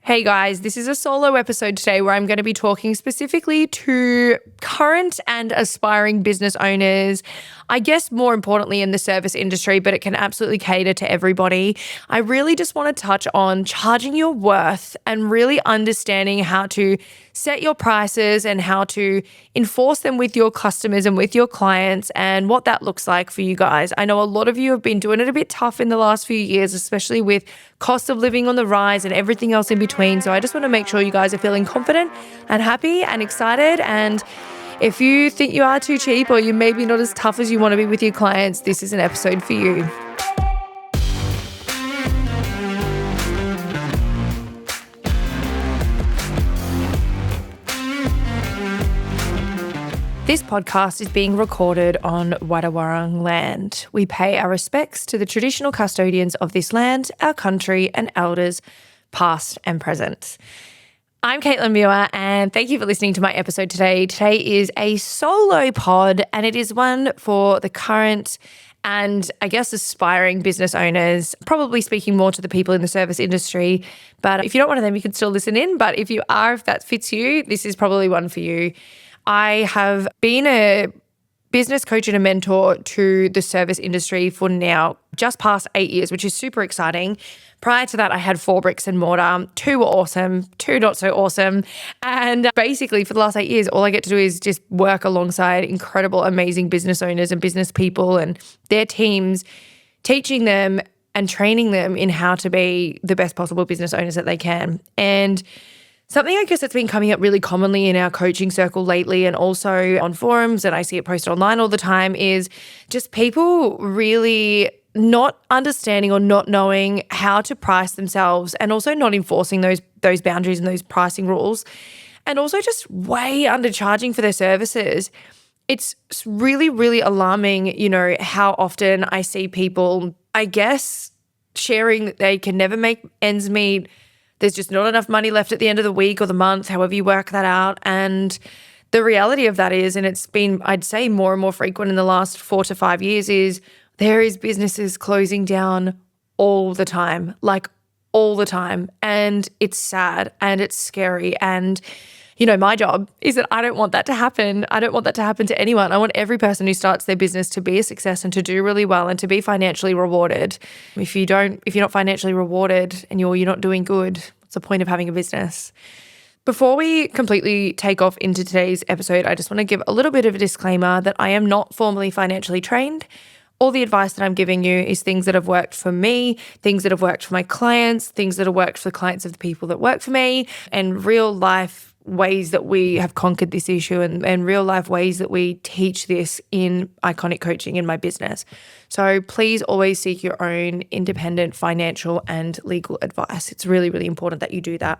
Hey guys, this is a solo episode today where I'm going to be talking specifically to current and aspiring business owners, I guess more importantly in the service industry, but it can absolutely cater to everybody. I really just want to touch on charging your worth and really understanding how to set your prices and how to enforce them with your customers and with your clients and what that looks like for you guys. I know a lot of you have been doing it a bit tough in the last few years, especially with cost of living on the rise and everything else in between. So I just want to make sure you guys are feeling confident and happy and excited. And if you think you are too cheap or you're maybe not as tough as you want to be with your clients, this is an episode for you. This podcast is being recorded on Wadawurrung land. We pay our respects to the traditional custodians of this land, our country, and elders past and present. I'm Cait Muir, and thank you for listening to my episode today. Today is a solo pod, and it is one for the current and I guess aspiring business owners, probably speaking more to the people in the service industry. But if you're not one of them, you can still listen in. But if you are, if that fits you, this is probably one for you. I have been a business coach and a mentor to the service industry for now just past 8 years, which is super exciting. Prior to that, I had 4 bricks and mortar. 2 were awesome, 2 not so awesome. And basically for the last 8 years, all I get to do is just work alongside incredible, amazing business owners and business people and their teams, teaching them and training them in how to be the best possible business owners that they can. And something I guess that's been coming up really commonly in our coaching circle lately and also on forums, and I see it posted online all the time, is just people really not understanding or not knowing how to price themselves and also not enforcing those boundaries and those pricing rules, and also just way undercharging for their services. It's really, really alarming, how often I see people, I guess, sharing that they can never make ends meet. There's just not enough money left at the end of the week or the month, however you work that out. And the reality of that is, and it's been, I'd say, more and more frequent in the last 4 to 5 years, is there is businesses closing down all the time, like all the time. And it's sad and it's scary. And, my job is that I don't want that to happen. I don't want that to happen to anyone. I want every person who starts their business to be a success and to do really well and to be financially rewarded. If you're not financially rewarded and you're not doing good, what's the point of having a business? Before we completely take off into today's episode, I just want to give a little bit of a disclaimer that I am not formally financially trained. All the advice that I'm giving you is things that have worked for me, things that have worked for my clients, things that have worked for the clients of the people that work for me, and real life ways that we have conquered this issue and real life ways that we teach this in Iconic Coaching in my business. So please always seek your own independent financial and legal advice. It's really, really important that you do that.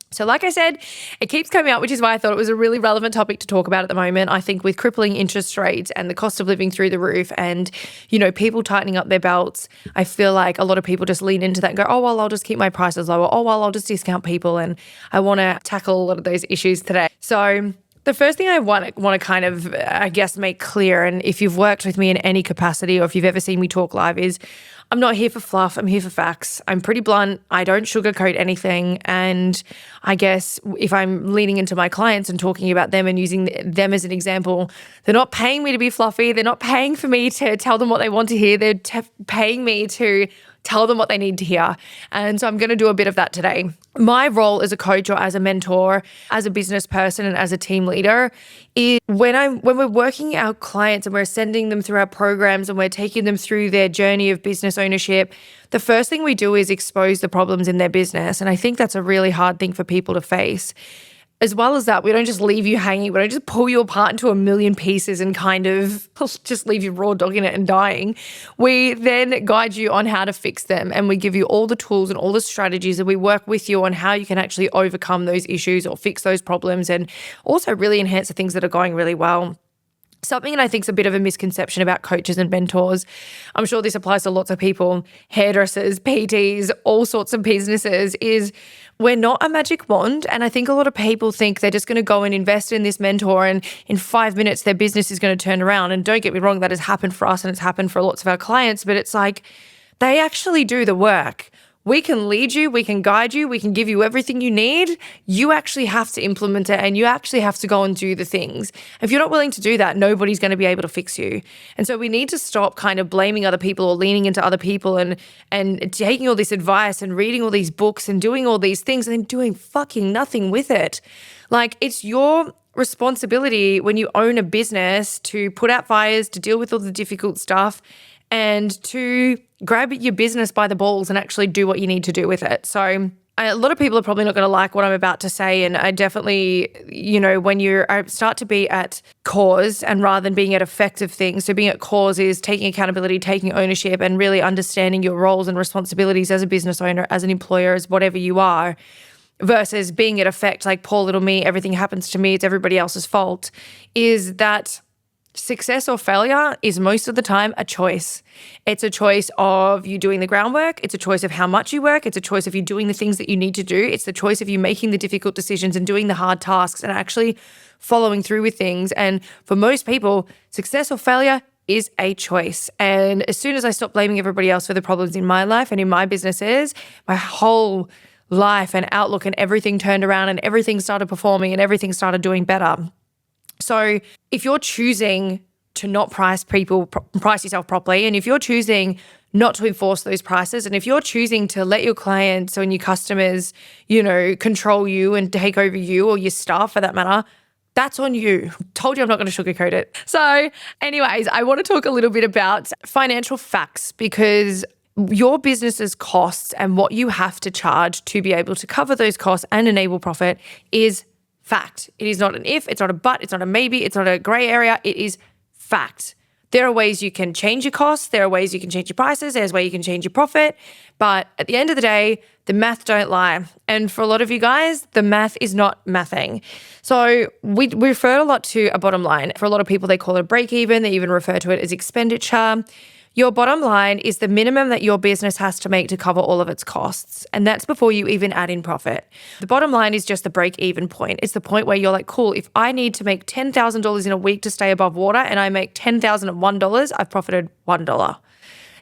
So like I said, it keeps coming up, which is why I thought it was a really relevant topic to talk about at the moment. I think with crippling interest rates and the cost of living through the roof and, people tightening up their belts, I feel like a lot of people just lean into that and go, oh, well, I'll just keep my prices lower. Oh, well, I'll just discount people. And I want to tackle a lot of those issues today. So the first thing I want to kind of, I guess, make clear, and if you've worked with me in any capacity or if you've ever seen me talk live, is I'm not here for fluff. I'm here for facts. I'm pretty blunt. I don't sugarcoat anything. And I guess if I'm leaning into my clients and talking about them and using them as an example, they're not paying me to be fluffy. They're not paying for me to tell them what they want to hear. They're paying me to tell them what they need to hear. And so I'm going to do a bit of that today. My role as a coach or as a mentor, as a business person and as a team leader is when we're working our clients and we're sending them through our programs and we're taking them through their journey of business ownership, the first thing we do is expose the problems in their business. And I think that's a really hard thing for people to face. As well as that, we don't just leave you hanging. We don't just pull you apart into a million pieces and kind of just leave you raw dogging it and dying. We then guide you on how to fix them, and we give you all the tools and all the strategies, and we work with you on how you can actually overcome those issues or fix those problems and also really enhance the things that are going really well. Something that I think is a bit of a misconception about coaches and mentors, I'm sure this applies to lots of people, hairdressers, PTs, all sorts of businesses, is we're not a magic wand. And I think a lot of people think they're just going to go and invest in this mentor and in 5 minutes their business is going to turn around. And don't get me wrong, that has happened for us and it's happened for lots of our clients, but it's like they actually do the work. We can lead you, we can guide you, we can give you everything you need. You actually have to implement it, and you actually have to go and do the things. If you're not willing to do that, nobody's going to be able to fix you. And so we need to stop kind of blaming other people or leaning into other people and taking all this advice and reading all these books and doing all these things and then doing fucking nothing with it. Like, it's your responsibility when you own a business to put out fires, to deal with all the difficult stuff, and to grab your business by the balls and actually do what you need to do with it. So a lot of people are probably not going to like what I'm about to say. And I definitely, when I start to be at cause and rather than being at effective things. So being at cause is taking accountability, taking ownership, and really understanding your roles and responsibilities as a business owner, as an employer, as whatever you are, versus being at effect, like poor little me, everything happens to me, it's everybody else's fault, is that success or failure is most of the time a choice. It's a choice of you doing the groundwork. It's a choice of how much you work. It's a choice of you doing the things that you need to do. It's the choice of you making the difficult decisions and doing the hard tasks and actually following through with things. And for most people, success or failure is a choice. And as soon as I stopped blaming everybody else for the problems in my life and in my businesses, my whole life and outlook and everything turned around and everything started performing and everything started doing better. So if you're choosing to not price yourself properly, and if you're choosing not to enforce those prices, and if you're choosing to let your clients and your customers, control you and take over you or your staff for that matter, that's on you. Told you I'm not going to sugarcoat it. So anyways, I want to talk a little bit about financial facts, because your business's costs and what you have to charge to be able to cover those costs and enable profit is fact. It is not an if, it's not a but, it's not a maybe, it's not a gray area. It is fact. There are ways you can change your costs. There are ways you can change your prices. There's ways you can change your profit. But at the end of the day, the math don't lie. And for a lot of you guys, the math is not mathing. So we refer a lot to a bottom line. For a lot of people, they call it a break even. They even refer to it as expenditure. Your bottom line is the minimum that your business has to make to cover all of its costs. And that's before you even add in profit. The bottom line is just the break-even point. It's the point where you're like, cool, if I need to make $10,000 in a week to stay above water and I make $10,001, I've profited $1.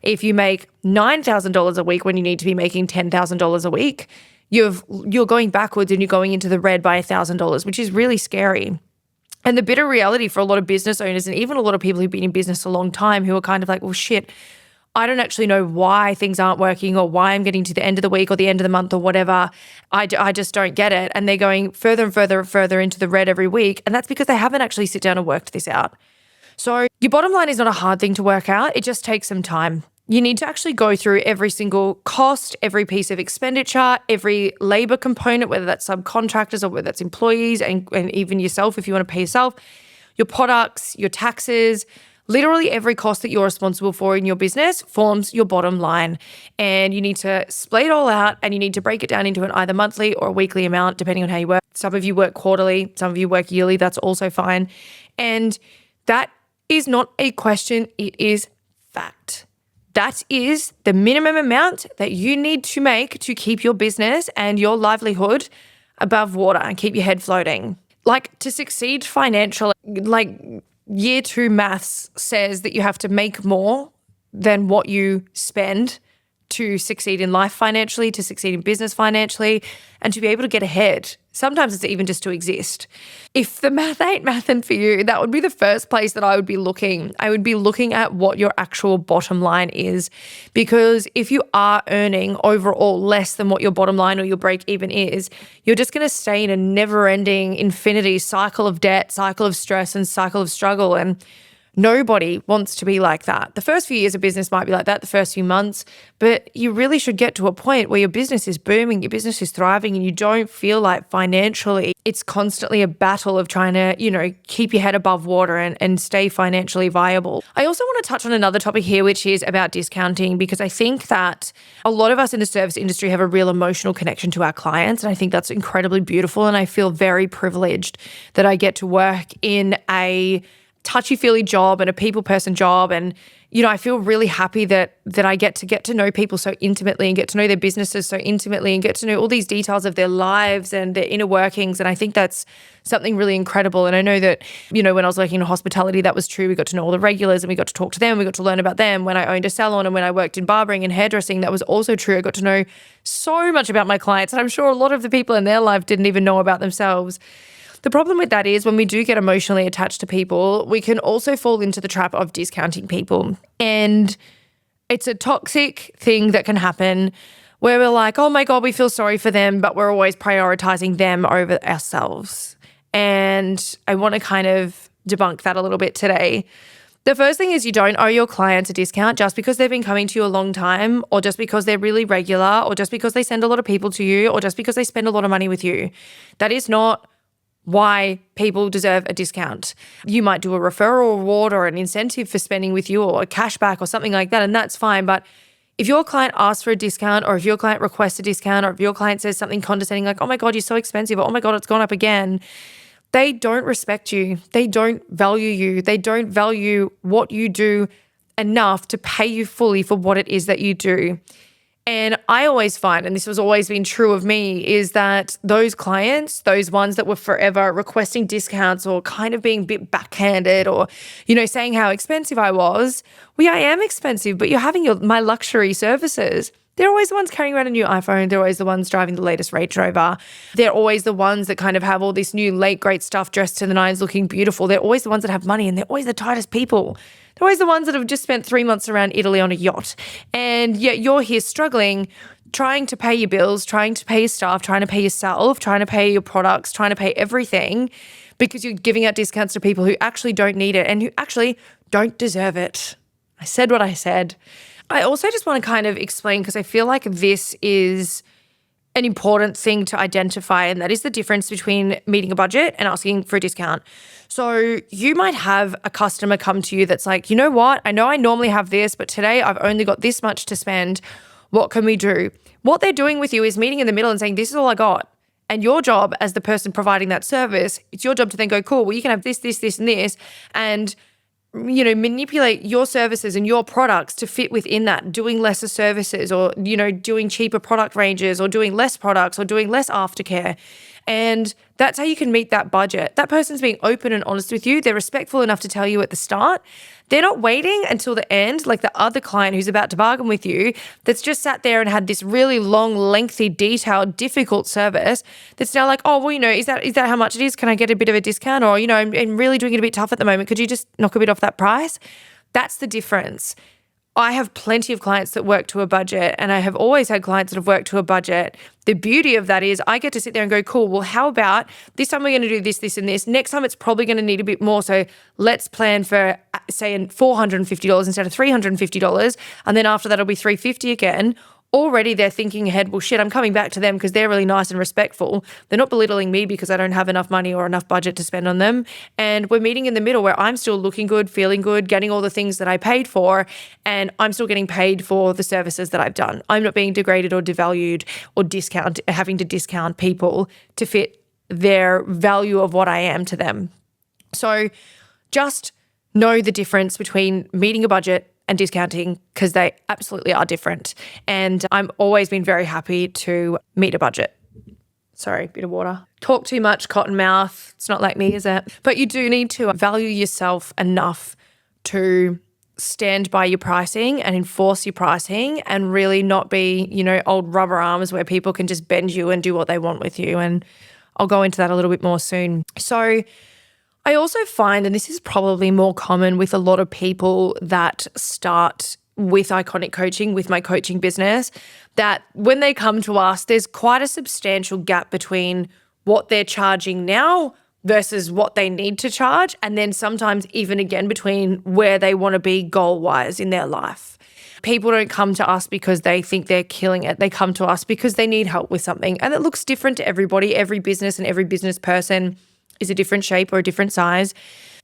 If you make $9,000 a week when you need to be making $10,000 a week, you're going backwards and you're going into the red by $1,000, which is really scary. And the bitter reality for a lot of business owners and even a lot of people who've been in business a long time who are kind of like, well, shit, I don't actually know why things aren't working or why I'm getting to the end of the week or the end of the month or whatever. I just don't get it. And they're going further and further and further into the red every week. And that's because they haven't actually sit down and worked this out. So your bottom line is not a hard thing to work out. It just takes some time. You need to actually go through every single cost, every piece of expenditure, every labor component, whether that's subcontractors or whether that's employees and even yourself if you want to pay yourself, your products, your taxes, literally every cost that you're responsible for in your business forms your bottom line. And you need to split it all out and you need to break it down into an either monthly or a weekly amount, depending on how you work. Some of you work quarterly, some of you work yearly, that's also fine. And that is not a question, it is fact. That is the minimum amount that you need to make to keep your business and your livelihood above water and keep your head floating. Like, to succeed financially, like year 2 maths says that you have to make more than what you spend to succeed in life financially, to succeed in business financially, and to be able to get ahead. Sometimes it's even just to exist. If the math ain't mathin' for you, that would be the first place that I would be looking. I would be looking at what your actual bottom line is. Because if you are earning overall less than what your bottom line or your break even is, you're just going to stay in a never-ending infinity cycle of debt, cycle of stress, and cycle of struggle. And nobody wants to be like that. The first few years of business might be like that, the first few months, but you really should get to a point where your business is booming, your business is thriving, and you don't feel like financially it's constantly a battle of trying to, keep your head above water and stay financially viable. I also want to touch on another topic here, which is about discounting, because I think that a lot of us in the service industry have a real emotional connection to our clients, and I think that's incredibly beautiful, and I feel very privileged that I get to work in a touchy-feely job and a people person job. And, I feel really happy that I get to know people so intimately and get to know their businesses so intimately and get to know all these details of their lives and their inner workings. And I think that's something really incredible. And I know that, when I was working in hospitality, that was true. We got to know all the regulars and we got to talk to them. We got to learn about them. When I owned a salon and when I worked in barbering and hairdressing, that was also true. I got to know so much about my clients. And I'm sure a lot of the people in their life didn't even know about themselves. The problem with that is when we do get emotionally attached to people, we can also fall into the trap of discounting people. And it's a toxic thing that can happen where we're like, oh my God, we feel sorry for them, but we're always prioritizing them over ourselves. And I want to kind of debunk that a little bit today. The first thing is you don't owe your clients a discount just because they've been coming to you a long time, or just because they're really regular, or just because they send a lot of people to you, or just because they spend a lot of money with you. That is not why people deserve a discount. You might do a referral reward or an incentive for spending with you, or a cashback or something like that, and that's fine. But if your client asks for a discount, or if your client requests a discount, or if your client says something condescending like, oh my God, you're so expensive, or oh my God, it's gone up again, they don't respect you. They don't value you. They don't value what you do enough to pay you fully for what it is that you do. And I always find, and this has always been true of me, is that those clients, those ones that were forever requesting discounts or kind of being a bit backhanded or, saying how expensive I was, well, I am expensive, but you're having my luxury services. They're always the ones carrying around a new iPhone. They're always the ones driving the latest Range Rover. They're always the ones that kind of have all this new late great stuff, dressed to the nines, looking beautiful. They're always the ones that have money, and they're always the tightest people. They're always the ones that have just spent 3 months around Italy on a yacht. And yet you're here struggling, trying to pay your bills, trying to pay your staff, trying to pay yourself, trying to pay your products, trying to pay everything, because you're giving out discounts to people who actually don't need it and who actually don't deserve it. I said what I said. I also just want to kind of explain, because I feel like this is an important thing to identify, and that is the difference between meeting a budget and asking for a discount. So you might have a customer come to you that's like, you know what, I know I normally have this, but today I've only got this much to spend. What can we do? What they're doing with you is meeting in the middle and saying, this is all I got. And your job as the person providing that service, it's your job to then go, cool, well, you can have this, this, this, and this, and manipulate your services and your products to fit within that, doing lesser services, or, doing cheaper product ranges, or doing less products, or doing less aftercare. And that's how you can meet that budget. That person's being open and honest with you. They're respectful enough to tell you at the start. They're not waiting until the end, like the other client who's about to bargain with you, that's just sat there and had this really long, lengthy, detailed, difficult service that's now like, oh, well, is that how much it is? Can I get a bit of a discount? Or, I'm really doing it a bit tough at the moment. Could you just knock a bit off that price? That's the difference. I have plenty of clients that work to a budget, and I have always had clients that have worked to a budget. The beauty of that is I get to sit there and go, cool, well, how about this time we're going to do this, this, and this. Next time it's probably going to need a bit more. So let's plan for, say, $450 instead of $350. And then after that, it'll be $350 again. Already they're thinking ahead, well, shit, I'm coming back to them because they're really nice and respectful. They're not belittling me because I don't have enough money or enough budget to spend on them. And we're meeting in the middle where I'm still looking good, feeling good, getting all the things that I paid for, and I'm still getting paid for the services that I've done. I'm not being degraded or devalued or having to discount people to fit their value of what I am to them. So just know the difference between meeting a budget and discounting, because they absolutely are different. And I'm always been very happy to meet a budget. Sorry, bit of water. Talk too much, cotton mouth. It's not like me, is it? But you do need to value yourself enough to stand by your pricing and enforce your pricing, and really not be, old rubber arms where people can just bend you and do what they want with you. And I'll go into that a little bit more soon. So I also find, and this is probably more common with a lot of people that start with Iconic Coaching, with my coaching business, that when they come to us, there's quite a substantial gap between what they're charging now versus what they need to charge, and then sometimes even again between where they want to be goal-wise in their life. People don't come to us because they think they're killing it. They come to us because they need help with something, and it looks different to everybody. Every business and every business person is a different shape or a different size.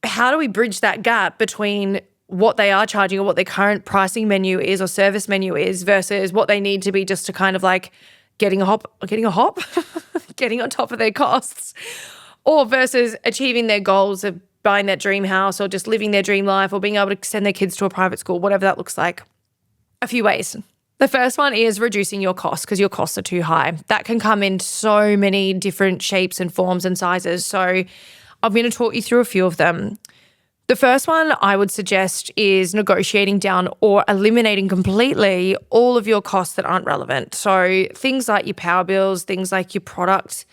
How do we bridge that gap between what they are charging or what their current pricing menu is or service menu is versus what they need to be just to kind of like getting on top of their costs, or versus achieving their goals of buying that dream house or just living their dream life or being able to send their kids to a private school, whatever that looks like. A few ways. The first one is reducing your costs because your costs are too high. That can come in so many different shapes and forms and sizes. So I'm going to talk you through a few of them. The first one I would suggest is negotiating down or eliminating completely all of your costs that aren't relevant. So things like your power bills, things like your product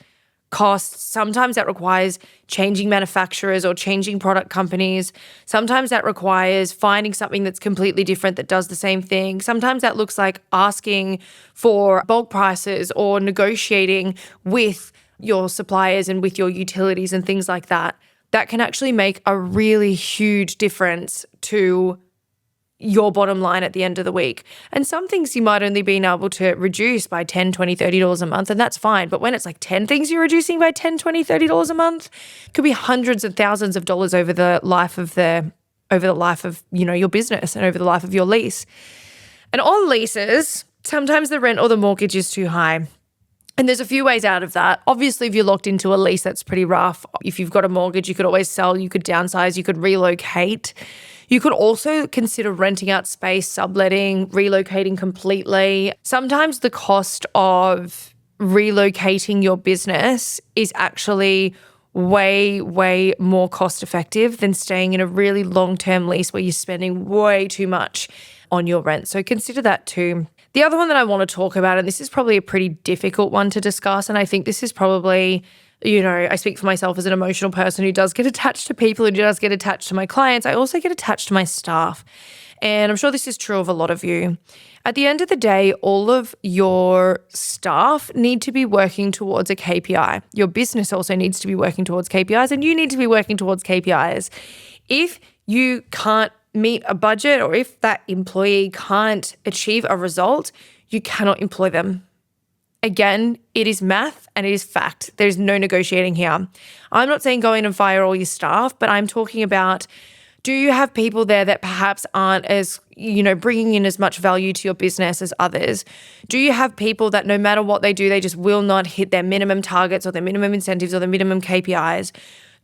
costs. Sometimes that requires changing manufacturers or changing product companies. Sometimes that requires finding something that's completely different that does the same thing. Sometimes that looks like asking for bulk prices or negotiating with your suppliers and with your utilities and things like that. That can actually make a really huge difference to your bottom line at the end of the week. And some things you might only be able to reduce by $10, $20, $30 a month, and that's fine. But when it's like 10 things you're reducing by $10, $20, $30 a month, it could be hundreds of thousands of dollars over the life of your business and over the life of your lease. And on leases, sometimes the rent or the mortgage is too high. And there's a few ways out of that. Obviously, if you're locked into a lease, that's pretty rough. If you've got a mortgage, you could always sell, you could downsize, you could relocate. You could also consider renting out space, subletting, relocating completely. Sometimes the cost of relocating your business is actually way, way more cost effective than staying in a really long-term lease where you're spending way too much on your rent. So consider that too. The other one that I want to talk about, and this is probably a pretty difficult one to discuss, and I think this is probably, I speak for myself as an emotional person who does get attached to people, who does get attached to my clients. I also get attached to my staff. And I'm sure this is true of a lot of you. At the end of the day, all of your staff need to be working towards a KPI. Your business also needs to be working towards KPIs, and you need to be working towards KPIs. If you can't meet a budget or if that employee can't achieve a result, you cannot employ them. Again, it is math and it is fact. There's no negotiating here. I'm not saying go in and fire all your staff, but I'm talking about, do you have people there that perhaps aren't as, bringing in as much value to your business as others? Do you have people that no matter what they do, they just will not hit their minimum targets or their minimum incentives or their minimum KPIs?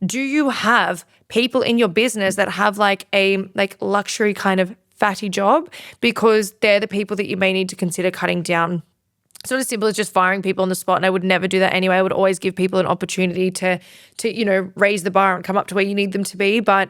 Do you have people in your business that have a luxury kind of fatty job because they're the people that you may need to consider cutting down? It's not as simple as just firing people on the spot, and I would never do that anyway. I would always give people an opportunity to raise the bar and come up to where you need them to be, but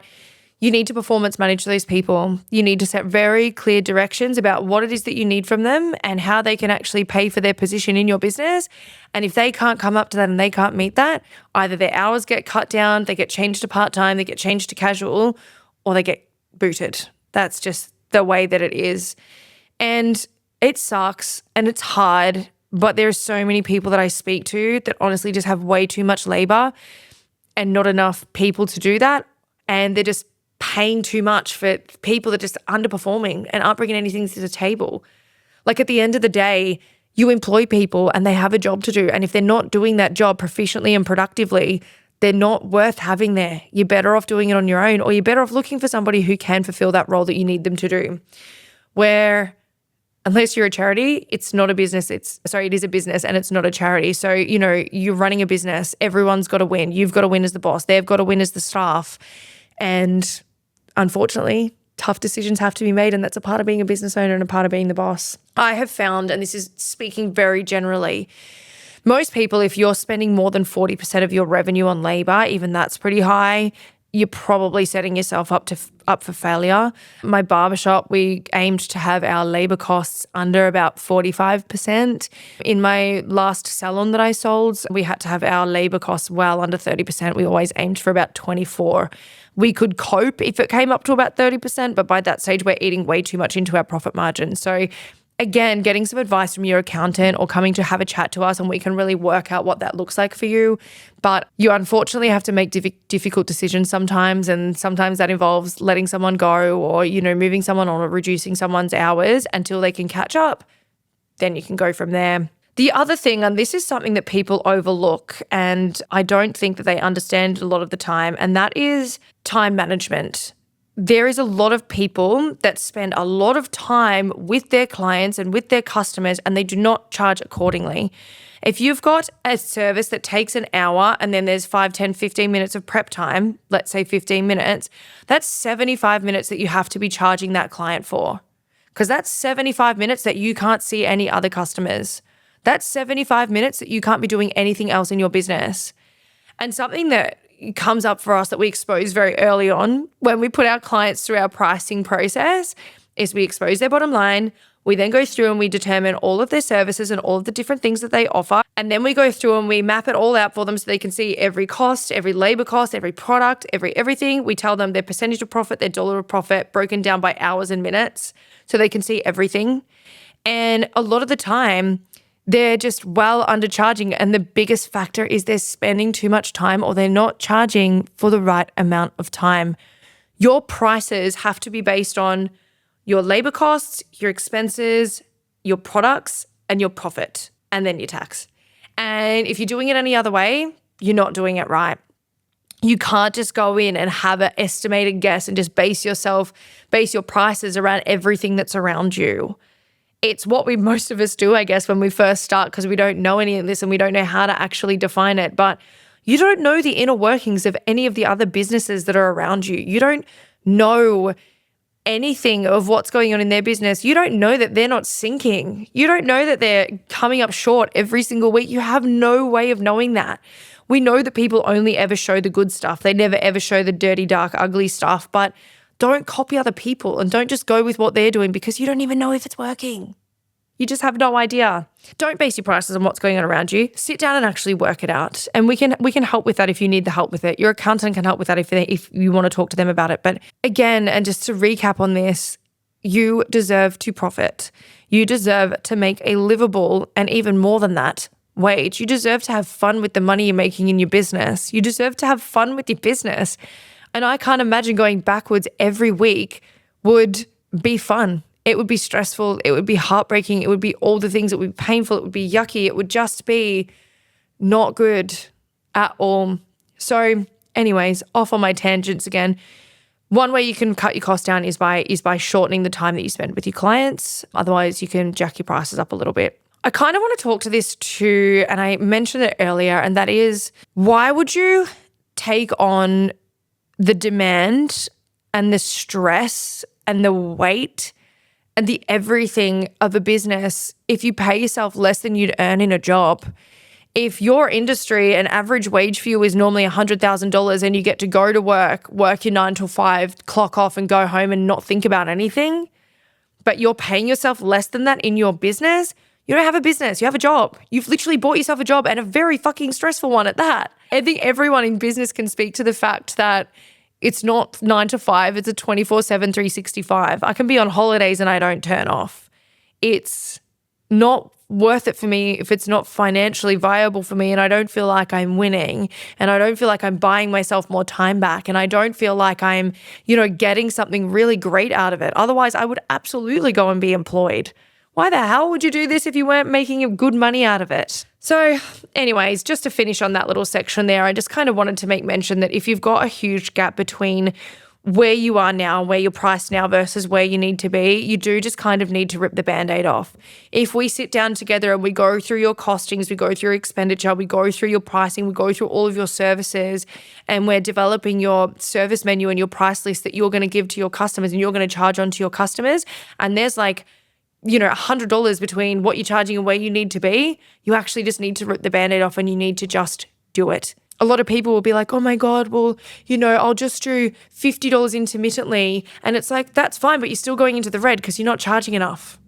you need to performance manage those people. You need to set very clear directions about what it is that you need from them and how they can actually pay for their position in your business. And if they can't come up to that and they can't meet that, either their hours get cut down, they get changed to part-time, they get changed to casual, or they get booted. That's just the way that it is. And it sucks and it's hard, but there are so many people that I speak to that honestly just have way too much labor and not enough people to do that. And they're just paying too much for people that are just underperforming and aren't bringing anything to the table. At the end of the day, you employ people and they have a job to do. And if they're not doing that job proficiently and productively, they're not worth having there. You're better off doing it on your own, or you're better off looking for somebody who can fulfill that role that you need them to do. Where unless you're a charity, it's not a business. It is a business and it's not a charity. So, you're running a business. Everyone's got to win. You've got to win as the boss. They've got to win as the staff. And unfortunately, tough decisions have to be made, and that's a part of being a business owner and a part of being the boss. I have found, and this is speaking very generally, most people, if you're spending more than 40% of your revenue on labor, even that's pretty high, you're probably setting yourself up for failure. My barbershop, we aimed to have our labor costs under about 45%. In my last salon that I sold, we had to have our labor costs well under 30%. We always aimed for about 24%. We could cope if it came up to about 30%, but by that stage, we're eating way too much into our profit margin. So again, getting some advice from your accountant or coming to have a chat to us, and we can really work out what that looks like for you. But you unfortunately have to make difficult decisions sometimes, and sometimes that involves letting someone go or, moving someone on or reducing someone's hours until they can catch up. Then you can go from there. The other thing, and this is something that people overlook, and I don't think that they understand a lot of the time, and that is time management. there is a lot of people that spend a lot of time with their clients and with their customers, and they do not charge accordingly. If you've got a service that takes an hour and then there's 5, 10, 15 minutes of prep time, let's say 15 minutes, that's 75 minutes that you have to be charging that client for. Because that's 75 minutes that you can't see any other customers. That's 75 minutes that you can't be doing anything else in your business. And something that comes up for us that we expose very early on when we put our clients through our pricing process is we expose their bottom line. We then go through and we determine all of their services and all of the different things that they offer. And then we go through and we map it all out for them so they can see every cost, every labor cost, every product, everything. We tell them their percentage of profit, their dollar of profit broken down by hours and minutes so they can see everything. And a lot of the time, they're just well undercharging. And the biggest factor is they're spending too much time or they're not charging for the right amount of time. Your prices have to be based on your labor costs, your expenses, your products, and your profit, and then your tax. And if you're doing it any other way, you're not doing it right. You can't just go in and have an estimated guess and just base your prices around everything that's around you. It's what most of us do, I guess, when we first start because we don't know any of this and we don't know how to actually define it. But you don't know the inner workings of any of the other businesses that are around you. You don't know anything of what's going on in their business. You don't know that they're not sinking. You don't know that they're coming up short every single week. You have no way of knowing that. We know that people only ever show the good stuff. They never ever show the dirty, dark, ugly stuff. But don't copy other people and don't just go with what they're doing because you don't even know if it's working. You just have no idea. Don't base your prices on what's going on around you. Sit down and actually work it out. And we can help with that if you need the help with it. Your accountant can help with that if you want to talk to them about it. But again, and just to recap on this, you deserve to profit. You deserve to make a livable and even more than that wage. You deserve to have fun with the money you're making in your business. You deserve to have fun with your business. And I can't imagine going backwards every week would be fun. It would be stressful. It would be heartbreaking. It would be all the things. It would be painful. It would be yucky. It would just be not good at all. So anyways, off on my tangents again. One way you can cut your costs down is by shortening the time that you spend with your clients. Otherwise, you can jack your prices up a little bit. I kind of want to talk to this too, and I mentioned it earlier, and that is, why would you take on the demand and the stress and the weight and the everything of a business if you pay yourself less than you'd earn in a job? If your industry, an average wage for you is normally $100,000 and you get to go to work your 9 to 5, clock off and go home and not think about anything, but you're paying yourself less than that in your business, you don't have a business, you have a job. You've literally bought yourself a job, and a very fucking stressful one at that. I think everyone in business can speak to the fact that it's not 9 to 5, it's a 24/7, 365. I can be on holidays and I don't turn off. It's not worth it for me if it's not financially viable for me and I don't feel like I'm winning and I don't feel like I'm buying myself more time back and I don't feel like I'm, getting something really great out of it. Otherwise, I would absolutely go and be employed. Why the hell would you do this if you weren't making good money out of it? So anyways, just to finish on that little section there, I just kind of wanted to make mention that if you've got a huge gap between where you are now, where you're priced now versus where you need to be, you do just kind of need to rip the Band-Aid off. If we sit down together and we go through your costings, we go through your expenditure, we go through your pricing, we go through all of your services, and we're developing your service menu and your price list that you're going to give to your customers and you're going to charge on to your customers, and there's $100 between what you're charging and where you need to be, you actually just need to rip the Band-Aid off and you need to just do it. A lot of people will be like, oh my God, well, I'll just do $50 intermittently. And it's like, that's fine, but you're still going into the red because you're not charging enough.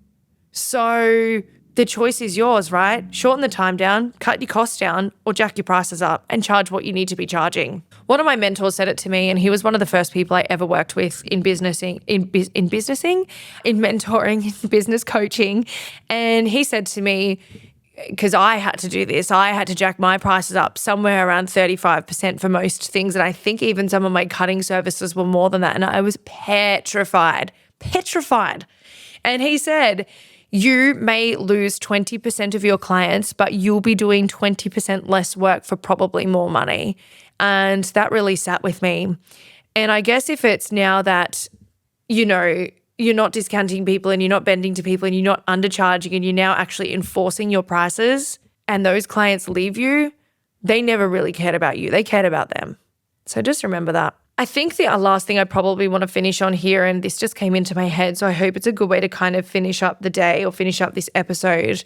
So the choice is yours, right? Shorten the time down, cut your costs down, or jack your prices up and charge what you need to be charging. One of my mentors said it to me, and he was one of the first people I ever worked with in mentoring, in business coaching. And he said to me, because I had to do this, I had to jack my prices up somewhere around 35% for most things. And I think even some of my cutting services were more than that. And I was petrified. And he said, you may lose 20% of your clients, but you'll be doing 20% less work for probably more money. And that really sat with me. And I guess if it's now that, you know, you're not discounting people and you're not bending to people and you're not undercharging and you're now actually enforcing your prices and those clients leave you, they never really cared about you. They cared about them. So just remember that. I think the last thing I probably want to finish on here, and this just came into my head, so I hope it's a good way to kind of finish up the day or finish up this episode,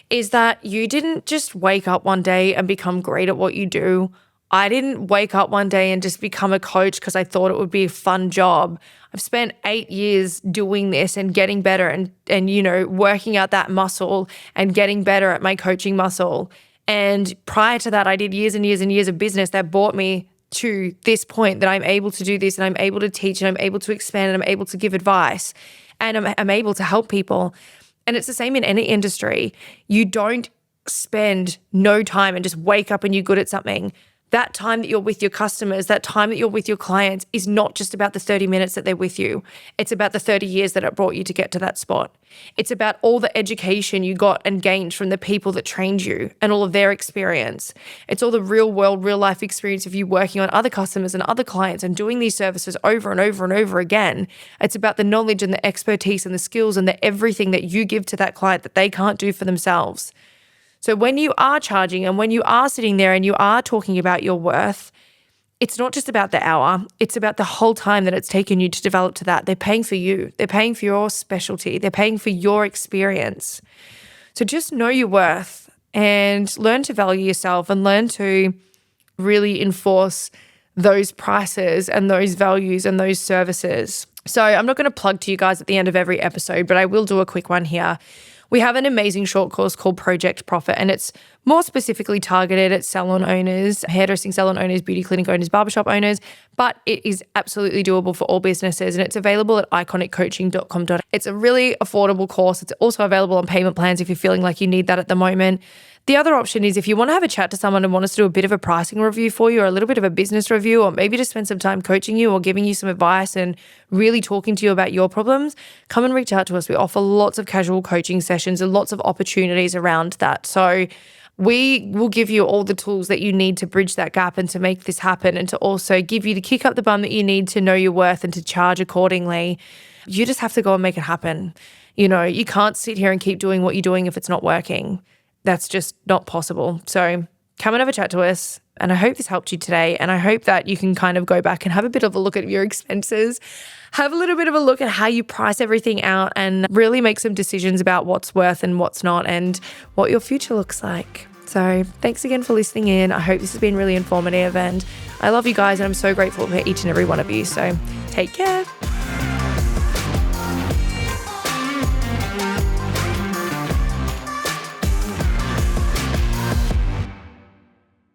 is that you didn't just wake up one day and become great at what you do. I didn't wake up one day and just become a coach because I thought it would be a fun job. I've spent 8 years doing this and getting better and you know, working out that muscle and getting better at my coaching muscle. And prior to that, I did years and years and years of business that brought me to this point that I'm able to do this and I'm able to teach and I'm able to expand and I'm able to give advice and I'm able to help people. And it's the same in any industry. You don't spend no time and just wake up and you're good at something. That time that you're with your customers, that time that you're with your clients is not just about the 30 minutes that they're with you. It's about the 30 years that it brought you to get to that spot. It's about all the education you got and gained from the people that trained you and all of their experience. It's all the real world, real life experience of you working on other customers and other clients and doing these services over and over and over again. It's about the knowledge and the expertise and the skills and the everything that you give to that client that they can't do for themselves. So when you are charging and when you are sitting there and you are talking about your worth, it's not just about the hour. It's about the whole time that it's taken you to develop to that. They're paying for you. They're paying for your specialty. They're paying for your experience. So just know your worth and learn to value yourself and learn to really enforce those prices and those values and those services. So I'm not going to plug to you guys at the end of every episode, but I will do a quick one here. We have an amazing short course called Project Profit, and it's more specifically targeted at salon owners, hairdressing salon owners, beauty clinic owners, barbershop owners, but it is absolutely doable for all businesses, and it's available at iconiccoaching.com. It's a really affordable course. It's also available on payment plans if you're feeling like you need that at the moment. The other option is if you want to have a chat to someone and want us to do a bit of a pricing review for you or a little bit of a business review or maybe just spend some time coaching you or giving you some advice and really talking to you about your problems, come and reach out to us. We offer lots of casual coaching sessions and lots of opportunities around that. So we will give you all the tools that you need to bridge that gap and to make this happen and to also give you the kick up the bum that you need to know your worth and to charge accordingly. You just have to go and make it happen. You know, you can't sit here and keep doing what you're doing if it's not working. That's just not possible. So come and have a chat to us. And I hope this helped you today. And I hope that you can kind of go back and have a bit of a look at your expenses, have a little bit of a look at how you price everything out and really make some decisions about what's worth and what's not and what your future looks like. So thanks again for listening in. I hope this has been really informative and I love you guys and I'm so grateful for each and every one of you. So take care.